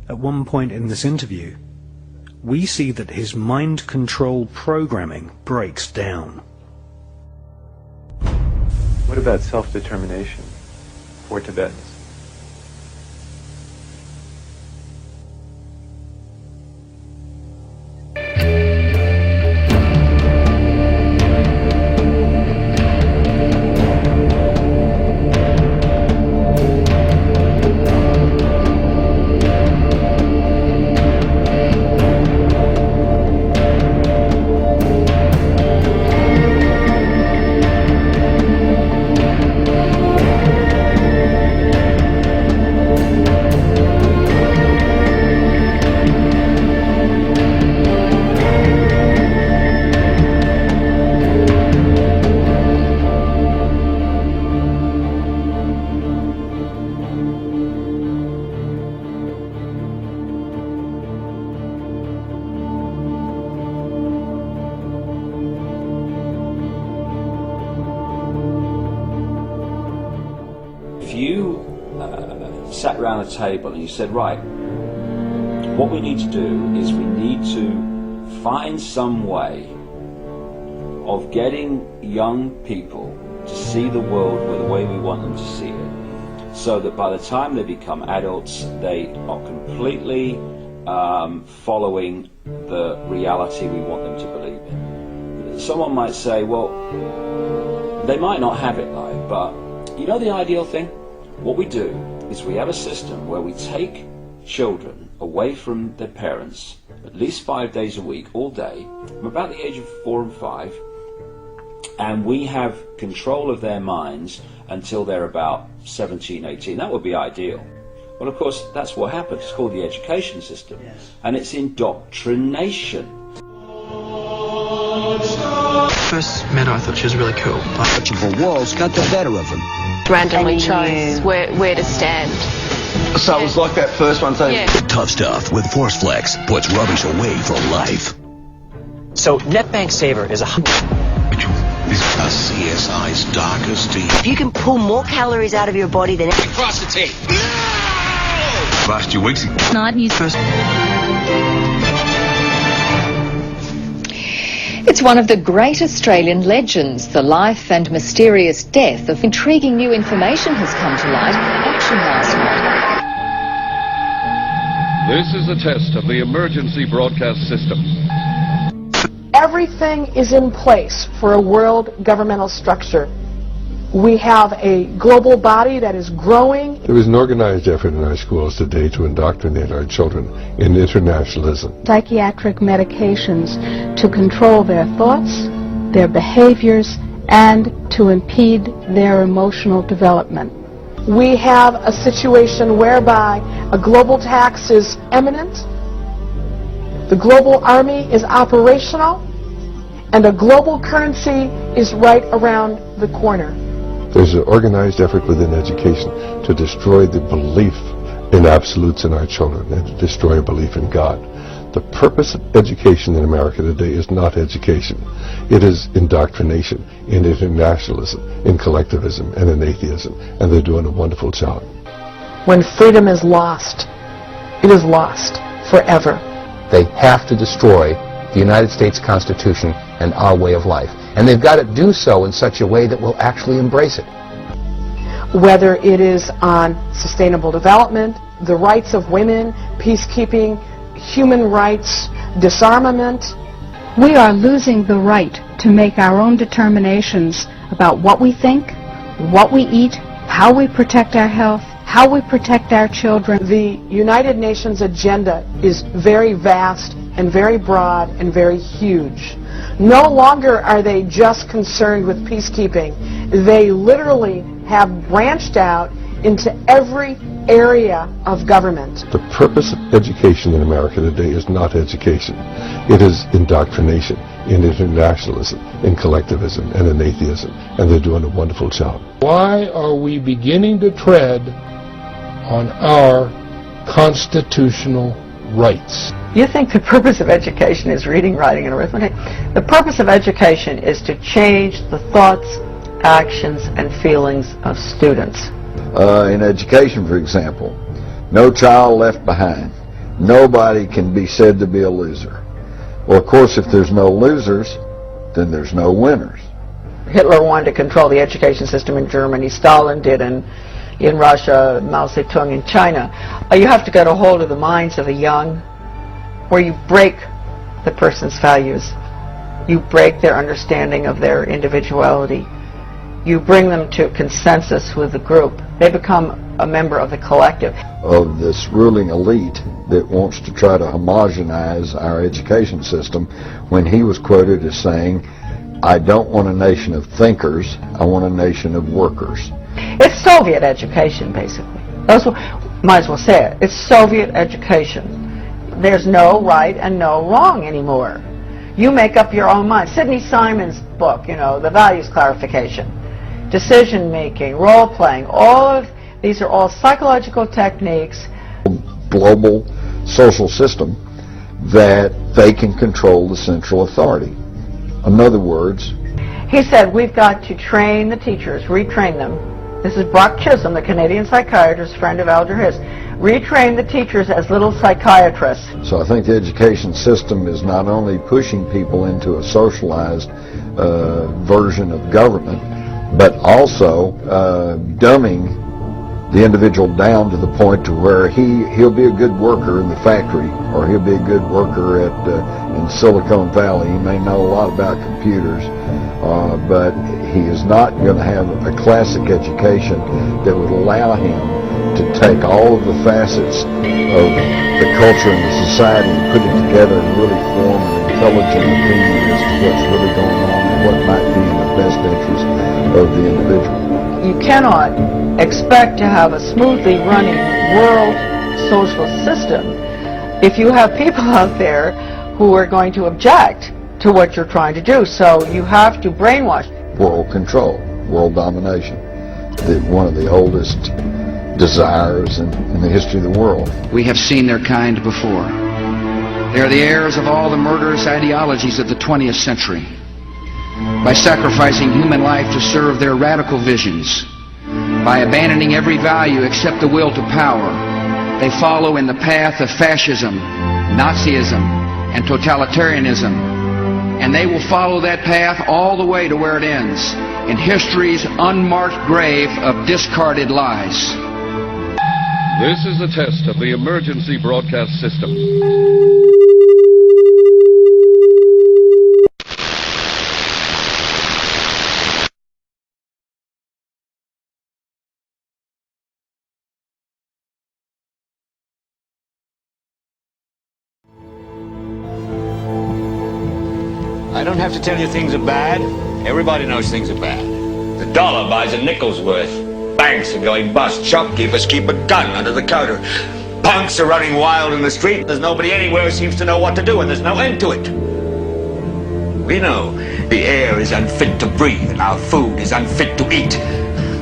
At one point in this interview, we see that his mind control programming breaks down. What about self-determination for Tibetans? If you sat around a table and you said, right, what we need to do is we need to find some way of getting young people to see the world the way we want them to see it, so that by the time they become adults, they are completely following the reality we want them to believe in. Someone might say, well, they might not have it like, but you know the ideal thing? What we do is we have a system where we take children away from their parents at least 5 days a week, all day, from about the age of 4 and 5, and we have control of their minds until they're about 17, 18. That would be ideal. Well, of course, that's what happens. It's called the education system. Yes. And it's indoctrination. First met her, I thought she was really cool. Untouchable walls got the better of him. Randomly chose where to stand. So it was like that first one saying, Tough Stuff with Force Flex puts rubbish away for life. So NetBank Saver is a CSI's darkest deed. If you can pull more calories out of your body than Cross the tape. last 2 weeks ago. Not news. It's one of the great Australian legends. The life and mysterious death of intriguing new information has come to light in action last night. This is a test of the emergency broadcast system. Everything is in place for a world governmental structure. We have a global body that is growing. There is an organized effort in our schools today to indoctrinate our children in internationalism. Psychiatric medications to control their thoughts, their behaviors, and to impede their emotional development. We have a situation whereby a global tax is imminent, the global army is operational, and a global currency is right around the corner. There's an organized effort within education to destroy the belief in absolutes in our children and to destroy a belief in God. The purpose of education in America today is not education. It is indoctrination in internationalism, in collectivism, and in atheism, and they're doing a wonderful job. When freedom is lost, it is lost forever. They have to destroy the United States Constitution and our way of life. And they've got to do so in such a way that will actually embrace it. Whether it is on sustainable development, the rights of women, peacekeeping, human rights, disarmament. We are losing the right to make our own determinations about what we think, what we eat, how we protect our health, how we protect our children. The United Nations agenda is very vast and very broad and very huge. No longer are they just concerned with peacekeeping. They literally have branched out into every area of government. The purpose of education in America today is not education. It is indoctrination in internationalism, in collectivism, and in atheism, and they're doing a wonderful job. Why are we beginning to tread on our constitutional rights? You think the purpose of education is reading, writing, and arithmetic? The purpose of education is to change the thoughts, actions, and feelings of students. In education, for example, No Child Left Behind. nobody can be said to be a loser. Well, of course, if there's no losers, then there's no winners. Hitler wanted to control the education system in Germany. Stalin did in Russia, Mao Zedong in China. You have to get a hold of the minds of the young, where you break the person's values. You break their understanding of their individuality. You bring them to consensus with the group. They become a member of the collective. Of this ruling elite that wants to try to homogenize our education system, when he was quoted as saying, "I don't want a nation of thinkers, I want a nation of workers." It's Soviet education, basically. Might as well say it. It's Soviet education. There's no right and no wrong anymore. You make up your own mind. Sidney Simon's book, The Values Clarification, decision-making, role-playing, these are all psychological techniques. Global social system that they can control the central authority. In other words, he said, we've got to train the teachers, retrain them. This is Brock Chisholm, the Canadian psychiatrist, friend of Alger Hiss. Retrain the teachers as little psychiatrists. So I think the education system is not only pushing people into a socialized version of government, but also dumbing the individual down to the point to where he'll be a good worker in the factory, or he'll be a good worker in Silicon Valley. He may know a lot about computers, but he is not going to have a classic education that would allow him to take all of the facets of the culture and the society and put it together and really form an intelligent opinion as to what's really going on and what might be in the best interest of the individual. You cannot expect to have a smoothly running world social system if you have people out there who are going to object to what you're trying to do. So you have to brainwash. World control, world domination, one of the oldest desires in the history of the world. We have seen their kind before. They are the heirs of all the murderous ideologies of the 20th century. By sacrificing human life to serve their radical visions, by abandoning every value except the will to power, they follow in the path of fascism, Nazism, and totalitarianism. And they will follow that path all the way to where it ends, in history's unmarked grave of discarded lies. This is a test of the emergency broadcast system. I don't have to tell you things are bad. Everybody knows things are bad. The dollar buys a nickel's worth. Banks are going bust. Shopkeepers keep a gun under the counter. Punks are running wild in the street. There's nobody anywhere who seems to know what to do, and there's no end to it. We know the air is unfit to breathe, and our food is unfit to eat.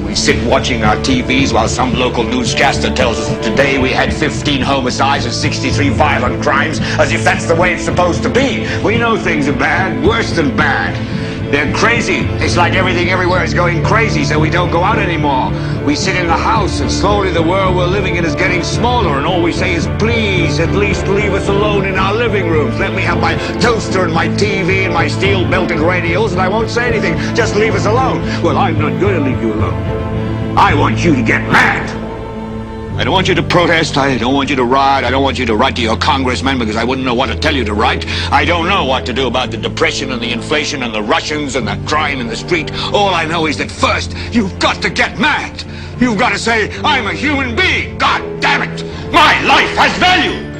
We sit watching our TVs while some local newscaster tells us that today we had 15 homicides and 63 violent crimes, as if that's the way it's supposed to be. We know things are bad, worse than bad. They're crazy. It's like everything everywhere is going crazy, so we don't go out anymore. We sit in the house, and slowly the world we're living in is getting smaller, and all we say is, please, at least leave us alone in our living rooms. Let me have my toaster and my TV and my steel-belted radios, and I won't say anything. Just leave us alone. Well, I'm not going to leave you alone. I want you to get mad. I don't want you to protest. I don't want you to riot. I don't want you to write to your congressman because I wouldn't know what to tell you to write. I don't know what to do about the depression and the inflation and the Russians and the crime in the street. All I know is that first, you've got to get mad. You've got to say, I'm a human being. God damn it. My life has value.